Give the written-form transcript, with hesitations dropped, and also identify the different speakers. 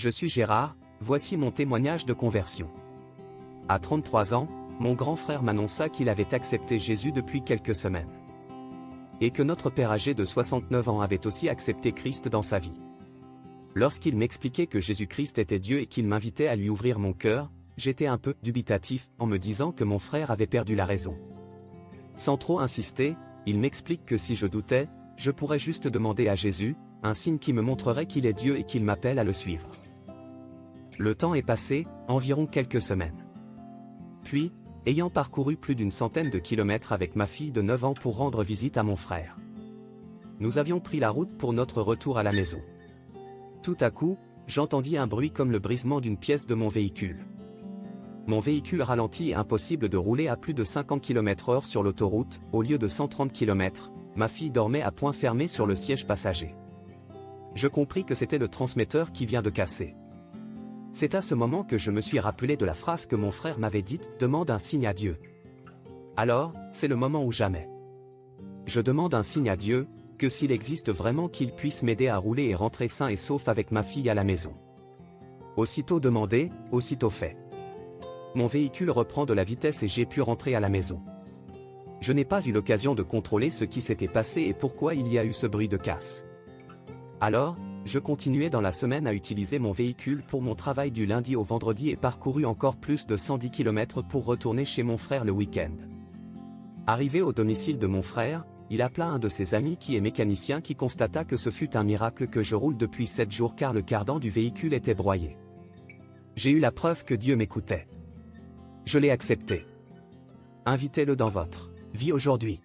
Speaker 1: Je suis Gérard, voici mon témoignage de conversion. À 33 ans, mon grand frère m'annonça qu'il avait accepté Jésus depuis quelques semaines. Et que notre père âgé de 69 ans avait aussi accepté Christ dans sa vie. Lorsqu'il m'expliquait que Jésus-Christ était Dieu et qu'il m'invitait à lui ouvrir mon cœur, j'étais un peu dubitatif en me disant que mon frère avait perdu la raison. Sans trop insister, il m'explique que si je doutais, je pourrais juste demander à Jésus, un signe qui me montrerait qu'il est Dieu et qu'il m'appelle à le suivre. Le temps est passé, environ quelques semaines. Puis, ayant parcouru plus d'une centaine de kilomètres avec ma fille de 9 ans pour rendre visite à mon frère, nous avions pris la route pour notre retour à la maison. Tout à coup, j'entendis un bruit comme le brisement d'une pièce de mon véhicule. Mon véhicule ralentit et impossible de rouler à plus de 50 km/h sur l'autoroute, au lieu de 130 km, ma fille dormait à point fermé sur le siège passager. Je compris que c'était le transmetteur qui vient de casser. C'est à ce moment que je me suis rappelé de la phrase que mon frère m'avait dite, « Demande un signe à Dieu ». Alors, c'est le moment ou jamais. Je demande un signe à Dieu, que s'il existe vraiment qu'il puisse m'aider à rouler et rentrer sain et sauf avec ma fille à la maison. Aussitôt demandé, aussitôt fait. Mon véhicule reprend de la vitesse et j'ai pu rentrer à la maison. Je n'ai pas eu l'occasion de contrôler ce qui s'était passé et pourquoi il y a eu ce bruit de casse. Alors, je continuais dans la semaine à utiliser mon véhicule pour mon travail du lundi au vendredi et parcouru encore plus de 110 km pour retourner chez mon frère le week-end. Arrivé au domicile de mon frère, il appela un de ses amis qui est mécanicien qui constata que ce fut un miracle que je roule depuis 7 jours car le cardan du véhicule était broyé. J'ai eu la preuve que Dieu m'écoutait. Je l'ai accepté. Invitez-le dans votre vie aujourd'hui.